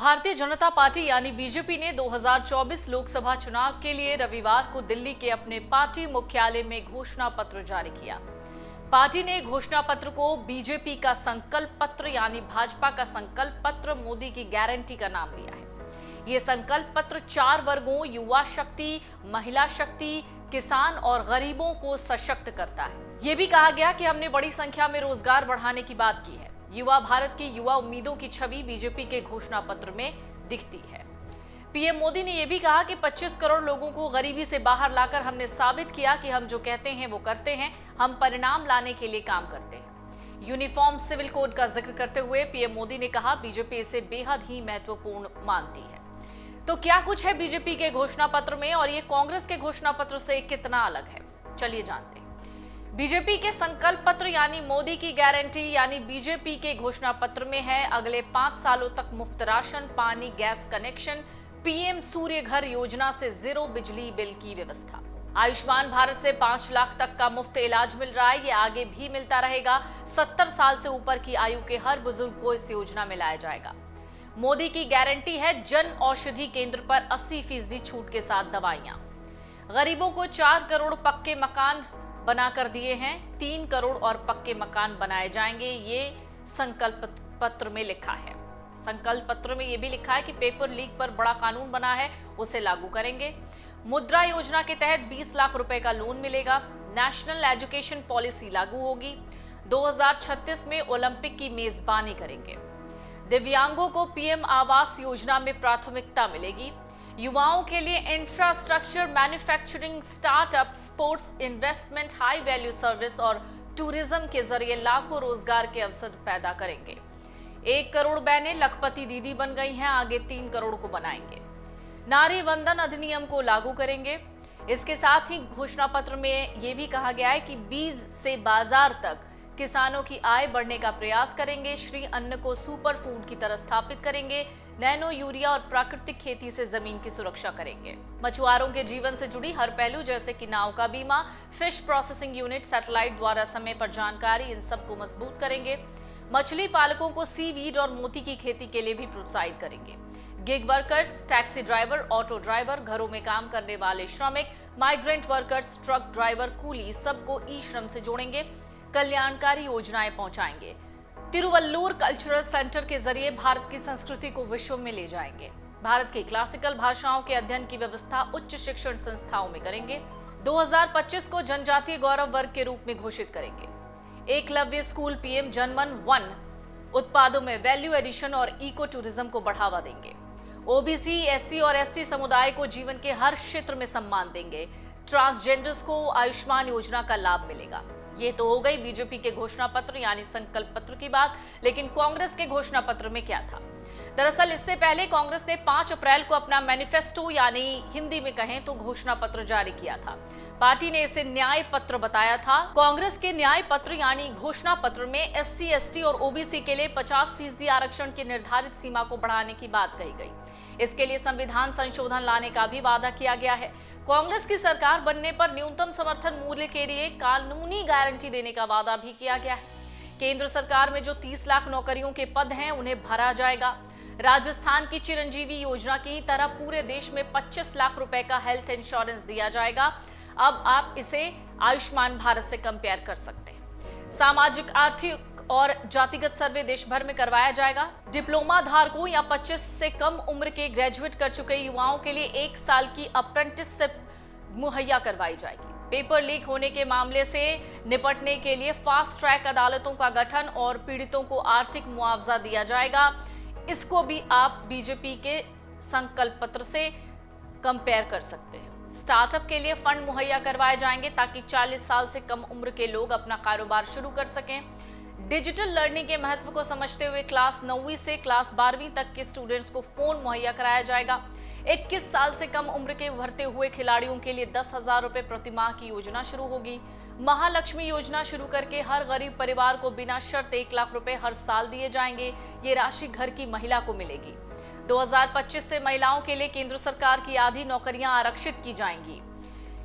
Bharatiya Janata party यानी BJP ने 2024 लोकसभा चुनाव के लिए रविवार को दिल्ली के अपने पार्टी मुख्यालय में घोषणा पत्र जारी किया। पार्टी ने घोषणा पत्र को बीजेपी का संकल्प पत्र यानी भाजपा का संकल्प पत्र, मोदी की गारंटी का नाम दिया है। ये संकल्प पत्र 4 वर्गों युवा शक्ति, महिला शक्ति, किसान और गरीबों को सशक्त करता है। ये भी कहा गया कि हमने बड़ी संख्या में रोजगार बढ़ाने की बात की है। युवा भारत की युवा उम्मीदों की छवि बीजेपी के घोषणा पत्र में दिखती है। पीएम मोदी ने यह भी कहा कि 25 करोड़ लोगों को गरीबी से बाहर लाकर हमने साबित किया कि हम जो कहते हैं वो करते हैं, हम परिणाम लाने के लिए काम करते हैं। यूनिफॉर्म सिविल कोड का जिक्र करते हुए पीएम मोदी ने कहा बीजेपी इसे बेहद ही महत्वपूर्ण मानती है। तो क्या कुछ है बीजेपी के घोषणा पत्र में और ये कांग्रेस के घोषणा पत्र से कितना अलग है, चलिए जानते हैं। बीजेपी के संकल्प पत्र यानी मोदी की गारंटी यानी बीजेपी के घोषणा पत्र में है अगले 5 सालों तक मुफ्त राशन, पानी, गैस कनेक्शन, पीएम सूर्य घर योजना से 0 बिजली बिल की व्यवस्था। आयुष्मान भारत से 5 लाख तक का मुफ्त इलाज मिल रहा है, ये आगे भी मिलता रहेगा। 70 साल से ऊपर की आयु के हर बुजुर्ग को इस योजना में लाया जाएगा। मोदी की गारंटी है जन औषधि केंद्र पर 80% छूट के साथ दवाइयां। गरीबों को 4 करोड़ पक्के मकान बनाकर दिए हैं, 3 करोड़ और पक्के मकान बनाए जाएंगे, ये संकल्प पत्र में लिखा है। संकल्प पत्र में यह भी लिखा है कि पेपर लीक पर बड़ा कानून बना है, उसे लागू करेंगे। मुद्रा योजना के तहत 20 लाख रुपए का लोन मिलेगा। नेशनल एजुकेशन पॉलिसी लागू होगी। 2036 में ओलंपिक की मेजबानी करेंगे। दिव्यांगों को पीएम आवास योजना में प्राथमिकता मिलेगी। युवाओं के लिए infrastructure, manufacturing, startup, sports, investment, high value service और टूरिज्म के जरिए लाखों रोजगार के अवसर पैदा करेंगे। 1 करोड़ बहनें लखपति दीदी बन गई हैं, आगे 3 करोड़ को बनाएंगे। नारी वंदन अधिनियम को लागू करेंगे। इसके साथ ही घोषणा पत्र में यह भी कहा गया है कि बीज से बाजार तक किसानों की आय बढ़ने का प्रयास करेंगे। श्री अन्न को सुपर फूड की तरह स्थापित करेंगे। नैनो यूरिया और प्राकृतिक खेती से जमीन की सुरक्षा करेंगे। मछुआरों के जीवन से जुड़ी हर पहलू जैसे कि नाव का बीमा, फिश प्रोसेसिंग यूनिट, सैटेलाइट द्वारा समय पर जानकारी, इन सब को मजबूत करेंगे। मछली पालकों को सीवीड और मोती की खेती के लिए भी प्रोत्साहित करेंगे। Gig workers, taxi driver, auto driver, घरों में काम करने वाले श्रमिक, migrant workers, truck driver, coolie, सबको ई श्रम से जोड़ेंगे। कल्याणकारी योजनाएं पहुंचाएंगे। तिरुवल्लुर कल्चरल सेंटर के जरिए भारत की संस्कृति को विश्व में ले जाएंगे। भारत की क्लासिकल भाषाओं के अध्ययन की व्यवस्था उच्च शिक्षण संस्थाओं में करेंगे। 2025 को जनजातीय गौरव वर्ग के रूप में घोषित करेंगे। एकलव्य स्कूल, पीएम जनमन 1 उत्पादों में वैल्यू एडिशन और इको टूरिज्म को बढ़ावा देंगे। ओबीसी, एससी और एसटी समुदाय को जीवन के हर क्षेत्र में सम्मान देंगे। ट्रांसजेंडर्स को आयुष्मान योजना का लाभ मिलेगा। ये तो हो गई बीजेपी के घोषणा पत्र यानी संकल्प पत्र की बात, लेकिन कांग्रेस के घोषणा पत्र में क्या था? दरअसल इससे पहले कांग्रेस ने 5 अप्रैल को अपना मैनिफेस्टो यानी हिंदी में कहें तो घोषणा पत्र जारी किया था। पार्टी ने इसे न्याय पत्र बताया था। कांग्रेस के न्याय पत्र यानी घोषणा पत्र में एससी, एसटी और ओबीसी के लिए 50% आरक्षण की निर्धारित सीमा को बढ़ाने की बात कही गई। इसके लिए संविधान संशोधन लाने का भी वादा किया गया है। कांग्रेस की सरकार बनने पर न्यूनतम समर्थन मूल्य के लिए कानूनी गारंटी देने का वादा भी किया गया है। केंद्र सरकार में जो 30 लाख नौकरियों के पद हैं उन्हें भरा जाएगा। राजस्थान की चिरंजीवी योजना की तरह पूरे देश में 25 लाख रुपए का हेल्थ इंश्योरेंस दिया जाएगा। अब आप इसे आयुष्मान भारत से कंपेयर कर सकते हैं। सामाजिक, आर्थिक और जातिगत सर्वे देश भर में करवाया जाएगा। डिप्लोमा धारकों या 25 से कम उम्र के ग्रेजुएट कर चुके युवाओं के लिए 1 साल की अप्रेंटिसशिप मुहैया करवाई जाएगी। पेपर लीक होने के मामले से निपटने के लिए फास्ट ट्रैक अदालतों का गठन और पीड़ितों को आर्थिक मुआवजा दिया जाएगा। इसको भी आप बीजेपी के संकल्प पत्र से कंपेयर कर सकते हैं। स्टार्टअप के लिए फंड मुहैया करवाए जाएंगे ताकि 40 साल से कम उम्र के लोग अपना कारोबार शुरू कर सकें। डिजिटल लर्निंग के महत्व को समझते हुए क्लास 9वीं से क्लास 12वीं तक के स्टूडेंट्स को फोन मुहैया कराया जाएगा। 21 साल से कम उम्र के उभरते हुए खिलाड़ियों के लिए 10,000 रुपए प्रति माह की योजना शुरू होगी। महालक्ष्मी योजना शुरू करके हर गरीब परिवार को बिना शर्त 1 लाख रुपए हर साल दिए जाएंगे। ये राशि घर की महिला को मिलेगी। 2025 से महिलाओं के लिए केंद्र सरकार की आधी नौकरियां आरक्षित की जाएंगी।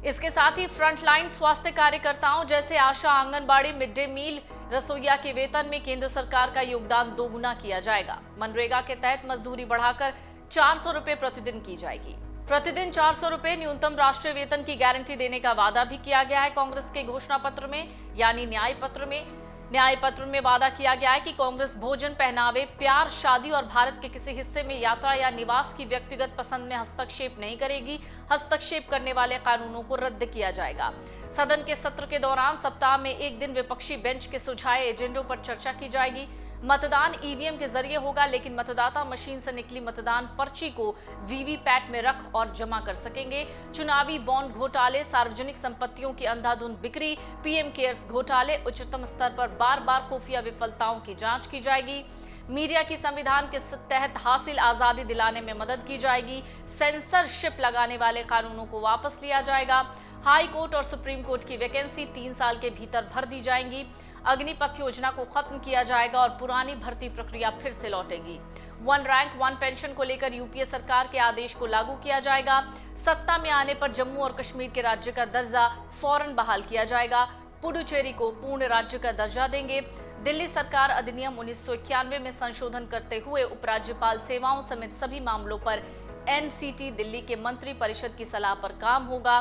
इसके साथ ही फ्रंटलाइन स्वास्थ्य कार्यकर्ताओं जैसे आशा, आंगनबाड़ी, मिड डे मील रसोइया के वेतन में केंद्र सरकार का योगदान दोगुना किया जाएगा। मनरेगा के तहत मजदूरी बढ़ाकर 400 रुपए प्रतिदिन की जाएगी। प्रतिदिन 400 रुपए न्यूनतम राष्ट्रीय वेतन की गारंटी देने का वादा भी किया गया है कांग्रेस के घोषणा पत्र में, यानी न्याय पत्र में वादा किया गया है कि कांग्रेस भोजन, पहनावे, प्यार, शादी और भारत के किसी हिस्से में यात्रा या निवास की व्यक्तिगत पसंद में हस्तक्षेप नहीं करेगी। हस्तक्षेप करने वाले कानूनों को रद्द किया जाएगा। सदन के सत्र के दौरान सप्ताह में एक दिन विपक्षी बेंच के सुझाए एजेंडों पर चर्चा की जाएगी। मतदान ईवीएम के जरिए होगा, लेकिन मतदाता मशीन से निकली मतदान पर्ची को वीवीपैट में रख और जमा कर सकेंगे। चुनावी बॉन्ड घोटाले, सार्वजनिक संपत्तियों की अंधाधुंध बिक्री, पीएम केयर्स घोटाले, उच्चतम स्तर पर बार-बार खुफिया विफलताओं की जांच की जाएगी। मीडिया की संविधान के तहत हासिल आजादी दिलाने में मदद की जाएगी। सेंसरशिप लगाने वाले कानूनों को वापस लिया जाएगा। हाई कोर्ट और सुप्रीम कोर्ट की वैकेंसी 3 साल के भीतर भर दी जाएंगी। अग्निपथ योजना को खत्म किया जाएगा और पुरानी भर्ती प्रक्रिया फिर से लौटेगी। 1 रैंक 1 पेंशन को लेकर यूपीए सरकार के आदेश को लागू किया जाएगा। सत्ता में आने पर जम्मू और कश्मीर के राज्य का दर्जा फौरन बहाल किया जाएगा। पुडुचेरी को पूर्ण राज्य का दर्जा देंगे। दिल्ली सरकार अधिनियम 1991 में संशोधन करते हुए उपराज्यपाल सेवाओं समेत सभी मामलों पर एनसीटी दिल्ली के मंत्री परिषद की सलाह पर काम होगा।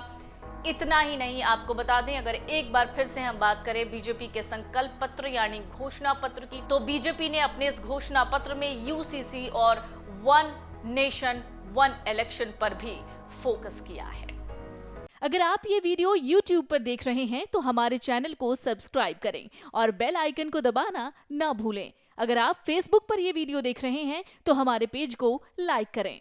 इतना ही नहीं, आपको बता दें, अगर एक बार फिर से हम बात करें बीजेपी के संकल्प पत्र यानी घोषणा पत्र की, तो बीजेपी ने अपने इस घोषणा पत्र में यूसीसी और 1 नेशन 1 इलेक्शन पर भी फोकस किया है। अगर आप ये वीडियो YouTube पर देख रहे हैं तो हमारे चैनल को सब्सक्राइब करें और बेल आइकन को दबाना ना भूलें। अगर आप Facebook पर ये वीडियो देख रहे हैं तो हमारे पेज को लाइक करें।